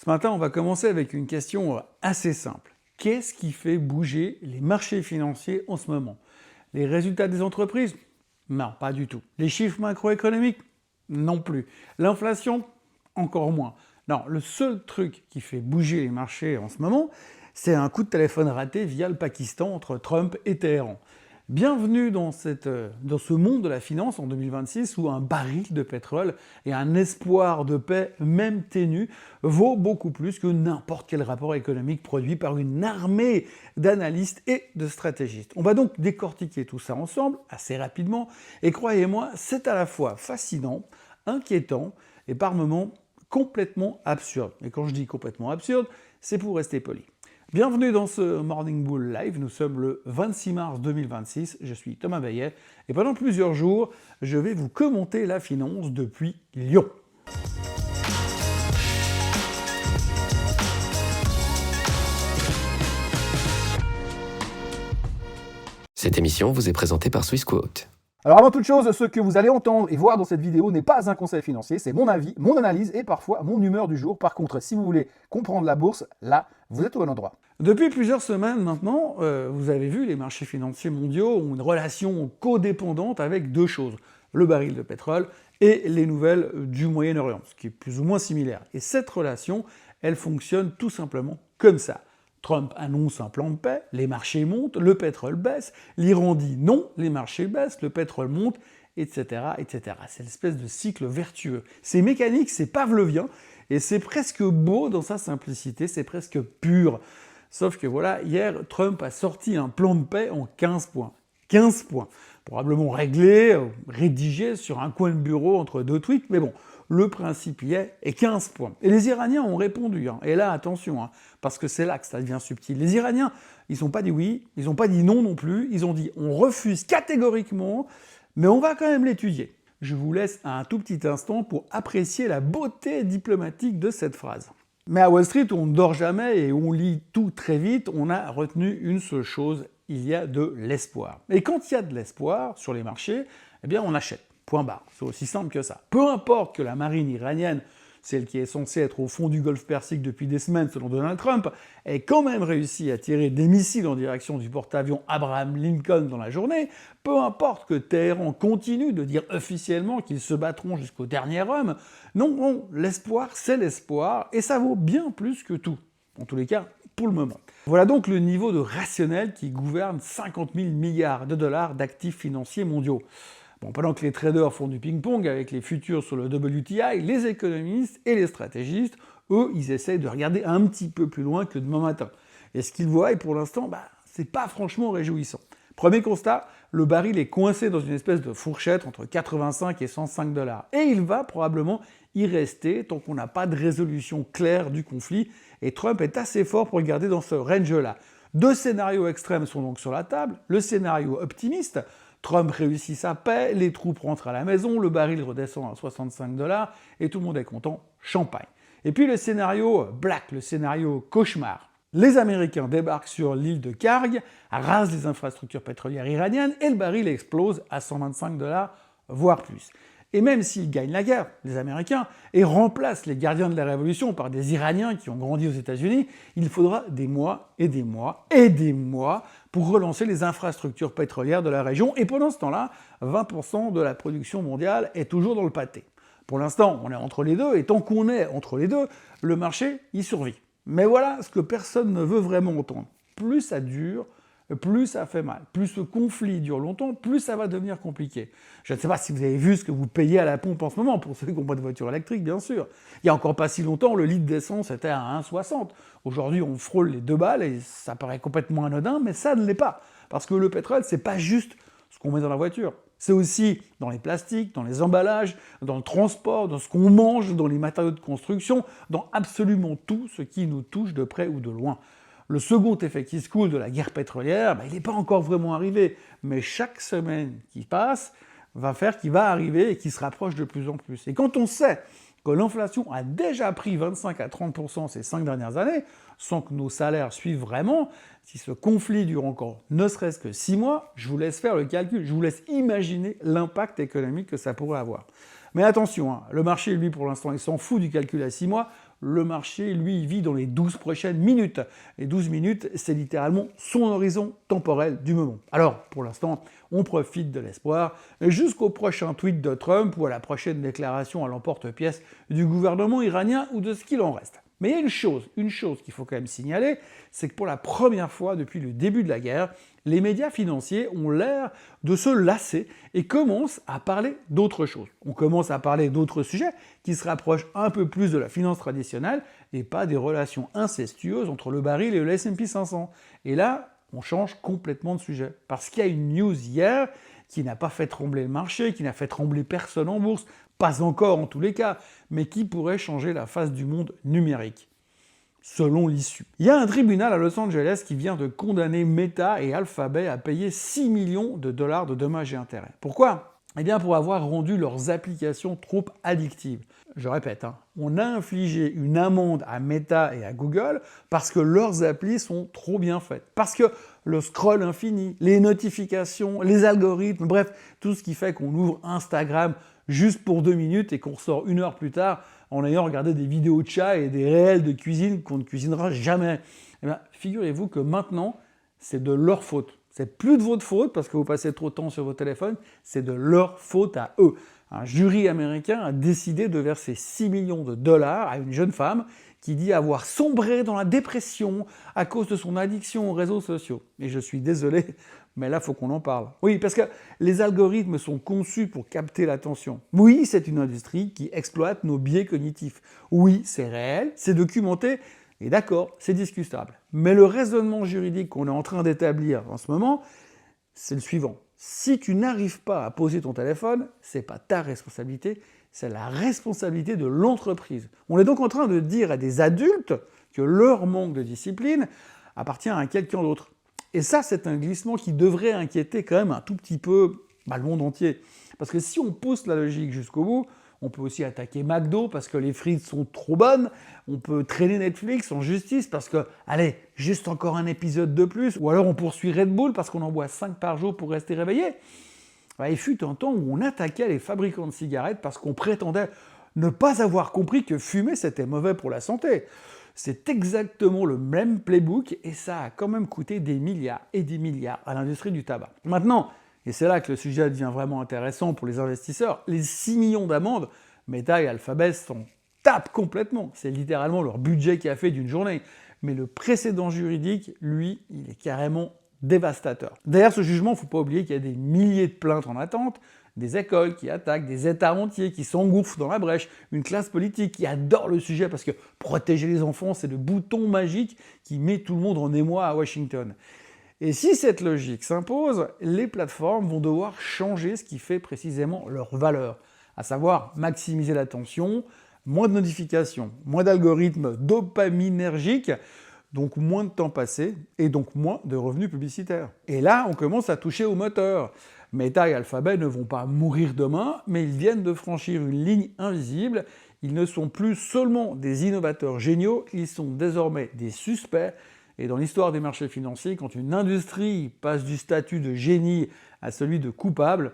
Ce matin, on va commencer avec une question assez simple. Qu'est-ce qui fait bouger les marchés financiers en ce moment? Les résultats des entreprises? Non, pas du tout. Les chiffres macroéconomiques? Non plus. L'inflation? Encore moins. Non, le seul truc qui fait bouger les marchés en ce moment, c'est un coup de téléphone raté via le Pakistan entre Trump et Téhéran. Bienvenue dans ce monde de la finance en 2026 où un baril de pétrole et un espoir de paix, même ténu, vaut beaucoup plus que n'importe quel rapport économique produit par une armée d'analystes et de stratégistes. On va donc décortiquer tout ça ensemble assez rapidement et croyez-moi, c'est à la fois fascinant, inquiétant et par moments complètement absurde. Et quand je dis complètement absurde, c'est pour rester poli. Bienvenue dans ce Morning Bull Live, nous sommes le 26 mars 2026, je suis Thomas Baillet, et pendant plusieurs jours, je vais vous commenter la finance depuis Lyon. Cette émission vous est présentée par Swissquote. Alors avant toute chose, ce que vous allez entendre et voir dans cette vidéo n'est pas un conseil financier, c'est mon avis, mon analyse et parfois mon humeur du jour. Par contre, si vous voulez comprendre la bourse, là, vous êtes au bon endroit. Depuis plusieurs semaines maintenant, vous avez vu, les marchés financiers mondiaux ont une relation codépendante avec deux choses, le baril de pétrole et les nouvelles du Moyen-Orient, ce qui est plus ou moins similaire. Et cette relation, elle fonctionne tout simplement comme ça. Trump annonce un plan de paix, les marchés montent, le pétrole baisse, l'Iran dit non, les marchés baissent, le pétrole monte, etc. etc. C'est l'espèce de cycle vertueux. C'est mécanique, c'est pavlovien, et c'est presque beau dans sa simplicité, c'est presque pur. Sauf que voilà, hier, Trump a sorti un plan de paix en 15 points. 15 points. Probablement réglé, rédigé sur un coin de bureau entre deux tweets, mais bon, le principe y est, et 15 points. Et les Iraniens ont répondu, et là, attention, parce que c'est là que ça devient subtil. Les Iraniens, ils n'ont pas dit oui, ils n'ont pas dit non non plus, ils ont dit on refuse catégoriquement, mais on va quand même l'étudier. Je vous laisse un tout petit instant pour apprécier la beauté diplomatique de cette phrase. Mais à Wall Street, on ne dort jamais et on lit tout très vite, on a retenu une seule chose, il y a de l'espoir. Et quand il y a de l'espoir sur les marchés, eh bien on achète. Point barre. C'est aussi simple que ça. Peu importe que la marine iranienne, celle qui est censée être au fond du golfe Persique depuis des semaines selon Donald Trump, ait quand même réussi à tirer des missiles en direction du porte-avions Abraham Lincoln dans la journée, peu importe que Téhéran continue de dire officiellement qu'ils se battront jusqu'au dernier homme, non, l'espoir c'est l'espoir, et ça vaut bien plus que tout. En tous les cas, pour le moment. Voilà donc le niveau de rationnel qui gouverne 50 000 milliards de dollars d'actifs financiers mondiaux. Bon, pendant que les traders font du ping-pong avec les futurs sur le WTI, les économistes et les stratégistes, eux, ils essayent de regarder un petit peu plus loin que demain matin. Et ce qu'ils voient, pour l'instant, c'est pas franchement réjouissant. Premier constat, le baril est coincé dans une espèce de fourchette entre 85 et 105 dollars. Et il va probablement y rester tant qu'on n'a pas de résolution claire du conflit. Et Trump est assez fort pour le garder dans ce range-là. Deux scénarios extrêmes sont donc sur la table. Le scénario optimiste, Trump réussit sa paix, les troupes rentrent à la maison, le baril redescend à 65 dollars et tout le monde est content, champagne. Et puis le scénario black, le scénario cauchemar. Les Américains débarquent sur l'île de Kharg, rasent les infrastructures pétrolières iraniennes et le baril explose à 125 dollars, voire plus. Et même s'ils gagnent la guerre, les Américains, et remplacent les gardiens de la Révolution par des Iraniens qui ont grandi aux États-Unis, il faudra des mois et des mois et des mois pour relancer les infrastructures pétrolières de la région. Et pendant ce temps-là, 20% de la production mondiale est toujours dans le pâté. Pour l'instant, on est entre les deux, et tant qu'on est entre les deux, le marché y survit. Mais voilà ce que personne ne veut vraiment entendre. Plus ça dure, plus ça fait mal. Plus ce conflit dure longtemps, plus ça va devenir compliqué. Je ne sais pas si vous avez vu ce que vous payez à la pompe en ce moment, pour ceux qui n'ont pas de voiture électrique, bien sûr. Il n'y a encore pas si longtemps, le litre d'essence était à 1,60. Aujourd'hui, on frôle les 2 balles, et ça paraît complètement anodin, mais ça ne l'est pas. Parce que le pétrole, c'est pas juste ce qu'on met dans la voiture. C'est aussi dans les plastiques, dans les emballages, dans le transport, dans ce qu'on mange, dans les matériaux de construction, dans absolument tout ce qui nous touche de près ou de loin. Le second effet qui se coule de la guerre pétrolière, il n'est pas encore vraiment arrivé, mais chaque semaine qui passe va faire qu'il va arriver et qu'il se rapproche de plus en plus. Et quand on sait que l'inflation a déjà pris 25 à 30% ces 5 dernières années, sans que nos salaires suivent vraiment, si ce conflit dure encore ne serait-ce que 6 mois, je vous laisse faire le calcul, je vous laisse imaginer l'impact économique que ça pourrait avoir. Mais attention, le marché, lui, pour l'instant, il s'en fout du calcul à 6 mois, le marché, lui, il vit dans les 12 prochaines minutes. Les 12 minutes, c'est littéralement son horizon temporel du moment. Alors, pour l'instant, on profite de l'espoir jusqu'au prochain tweet de Trump ou à la prochaine déclaration à l'emporte-pièce du gouvernement iranien ou de ce qu'il en reste. Mais il y a une chose qu'il faut quand même signaler, c'est que pour la première fois depuis le début de la guerre, les médias financiers ont l'air de se lasser et commencent à parler d'autre chose. On commence à parler d'autres sujets qui se rapprochent un peu plus de la finance traditionnelle et pas des relations incestueuses entre le baril et le S&P 500. Et là, on change complètement de sujet. Parce qu'il y a une news hier qui n'a pas fait trembler le marché, qui n'a fait trembler personne en bourse, pas encore en tous les cas, mais qui pourrait changer la face du monde numérique, selon l'issue. Il y a un tribunal à Los Angeles qui vient de condamner Meta et Alphabet à payer 6 millions de dollars de dommages et intérêts. Pourquoi ? Eh bien pour avoir rendu leurs applications trop addictives. Je répète, on a infligé une amende à Meta et à Google parce que leurs applis sont trop bien faites. Parce que le scroll infini, les notifications, les algorithmes, bref, tout ce qui fait qu'on ouvre Instagram juste pour 2 minutes et qu'on ressort 1 heure plus tard en ayant regardé des vidéos de chats et des réels de cuisine qu'on ne cuisinera jamais. Eh bien, figurez-vous que maintenant, c'est de leur faute. C'est plus de votre faute parce que vous passez trop de temps sur vos téléphones, c'est de leur faute à eux. Un jury américain a décidé de verser 6 millions de dollars à une jeune femme qui dit avoir sombré dans la dépression à cause de son addiction aux réseaux sociaux. Et je suis désolé, mais là, il faut qu'on en parle. Oui, parce que les algorithmes sont conçus pour capter l'attention. Oui, c'est une industrie qui exploite nos biais cognitifs. Oui, c'est réel, c'est documenté, et d'accord, c'est discutable. Mais le raisonnement juridique qu'on est en train d'établir en ce moment, c'est le suivant. Si tu n'arrives pas à poser ton téléphone, c'est pas ta responsabilité, c'est la responsabilité de l'entreprise. On est donc en train de dire à des adultes que leur manque de discipline appartient à quelqu'un d'autre. Et ça, c'est un glissement qui devrait inquiéter quand même un tout petit peu le monde entier. Parce que si on pousse la logique jusqu'au bout, on peut aussi attaquer McDo parce que les frites sont trop bonnes, on peut traîner Netflix en justice parce que, allez, juste encore un épisode de plus, ou alors on poursuit Red Bull parce qu'on en boit 5 par jour pour rester réveillé. Il fut un temps où on attaquait les fabricants de cigarettes parce qu'on prétendait ne pas avoir compris que fumer c'était mauvais pour la santé. C'est exactement le même playbook et ça a quand même coûté des milliards et des milliards à l'industrie du tabac. Maintenant, et c'est là que le sujet devient vraiment intéressant pour les investisseurs, les 6 millions d'amendes, Meta et Alphabet s'en tapent complètement. C'est littéralement leur budget qui a fait d'une journée. Mais le précédent juridique, lui, il est carrément dévastateur. Derrière ce jugement, il ne faut pas oublier qu'il y a des milliers de plaintes en attente, des écoles qui attaquent, des États entiers qui s'engouffrent dans la brèche, une classe politique qui adore le sujet parce que protéger les enfants, c'est le bouton magique qui met tout le monde en émoi à Washington. Et si cette logique s'impose, les plateformes vont devoir changer ce qui fait précisément leur valeur, à savoir maximiser l'attention, moins de notifications, moins d'algorithmes dopaminergiques, donc moins de temps passé et donc moins de revenus publicitaires. Et là, on commence à toucher au moteur. Meta et Alphabet ne vont pas mourir demain, mais ils viennent de franchir une ligne invisible. Ils ne sont plus seulement des innovateurs géniaux, ils sont désormais des suspects. Et dans l'histoire des marchés financiers, quand une industrie passe du statut de génie à celui de coupable,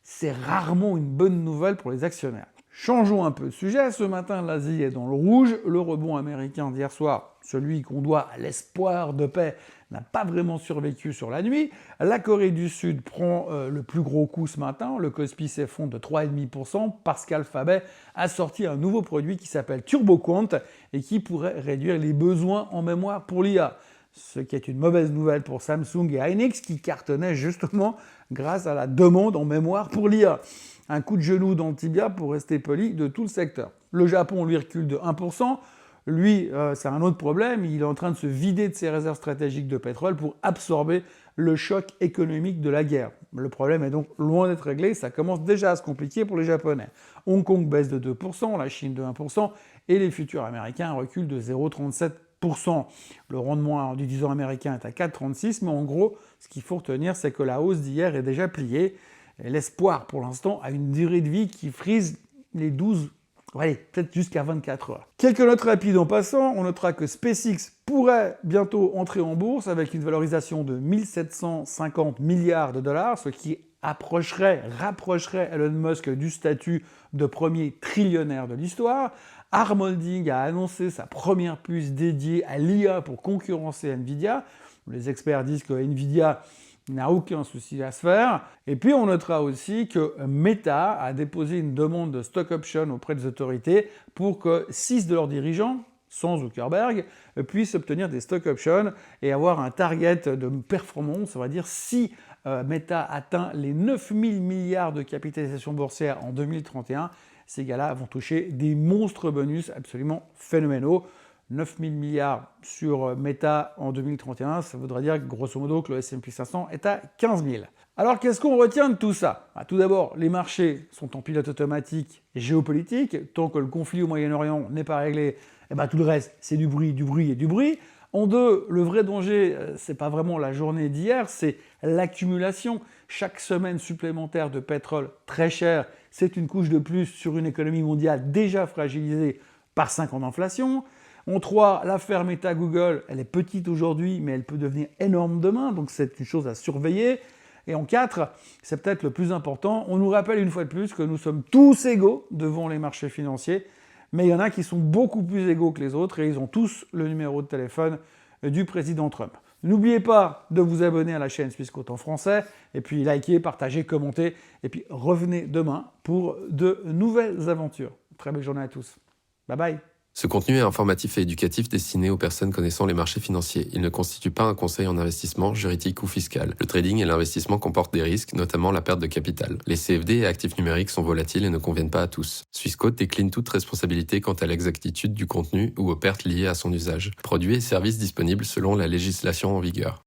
c'est rarement une bonne nouvelle pour les actionnaires. Changeons un peu de sujet, ce matin l'Asie est dans le rouge, le rebond américain d'hier soir, celui qu'on doit à l'espoir de paix, n'a pas vraiment survécu sur la nuit, la Corée du Sud prend le plus gros coup ce matin, le Kospi s'effondre de 3,5% parce qu'Alphabet a sorti un nouveau produit qui s'appelle TurboQuant et qui pourrait réduire les besoins en mémoire pour l'IA. Ce qui est une mauvaise nouvelle pour Samsung et Hynix qui cartonnaient justement grâce à la demande en mémoire pour l'IA. Un coup de genou dans le tibia, pour rester poli, de tout le secteur. Le Japon, lui, recule de 1%. Lui, c'est un autre problème, il est en train de se vider de ses réserves stratégiques de pétrole pour absorber le choc économique de la guerre. Le problème est donc loin d'être réglé, ça commence déjà à se compliquer pour les Japonais. Hong Kong baisse de 2%, la Chine de 1%, et les futurs américains reculent de 0,37%. Le rendement du 10 ans américain est à 4,36, mais en gros, ce qu'il faut retenir, c'est que la hausse d'hier est déjà pliée. Et l'espoir, pour l'instant, a une durée de vie qui frise les 12, peut-être jusqu'à 24 heures. Quelques notes rapides en passant, on notera que SpaceX pourrait bientôt entrer en bourse avec une valorisation de 1750 milliards de dollars, ce qui rapprocherait Elon Musk du statut de premier trillionnaire de l'histoire. ARM Holding a annoncé sa première puce dédiée à l'IA pour concurrencer Nvidia. Les experts disent que Nvidia n'a aucun souci à se faire. Et puis on notera aussi que Meta a déposé une demande de stock option auprès des autorités pour que 6 de leurs dirigeants, sans Zuckerberg, puissent obtenir des stock options et avoir un target de performance. On va dire si Meta atteint les 9 000 milliards de capitalisation boursière en 2031, ces gars-là vont toucher des monstres bonus absolument phénoménaux. 9 000 milliards sur Meta en 2031, ça voudrait dire grosso modo que le S&P 500 est à 15 000. Alors qu'est-ce qu'on retient de tout ça? Tout d'abord, les marchés sont en pilote automatique géopolitique. Tant que le conflit au Moyen-Orient n'est pas réglé, tout le reste, c'est du bruit, du bruit et du bruit. En deux, le vrai danger, c'est pas vraiment la journée d'hier, c'est l'accumulation. Chaque semaine supplémentaire de pétrole très cher, c'est une couche de plus sur une économie mondiale déjà fragilisée par 5 ans d'inflation. En 3, l'affaire Meta-Google, elle est petite aujourd'hui, mais elle peut devenir énorme demain, donc c'est une chose à surveiller. Et en 4, c'est peut-être le plus important, on nous rappelle une fois de plus que nous sommes tous égaux devant les marchés financiers, mais il y en a qui sont beaucoup plus égaux que les autres et ils ont tous le numéro de téléphone du président Trump. N'oubliez pas de vous abonner à la chaîne Swissquote en français, et puis likez, partagez, commentez, et puis revenez demain pour de nouvelles aventures. Très belle journée à tous. Bye bye. Ce contenu est informatif et éducatif destiné aux personnes connaissant les marchés financiers. Il ne constitue pas un conseil en investissement, juridique ou fiscal. Le trading et l'investissement comportent des risques, notamment la perte de capital. Les CFD et actifs numériques sont volatiles et ne conviennent pas à tous. Swissquote décline toute responsabilité quant à l'exactitude du contenu ou aux pertes liées à son usage. Produits et services disponibles selon la législation en vigueur.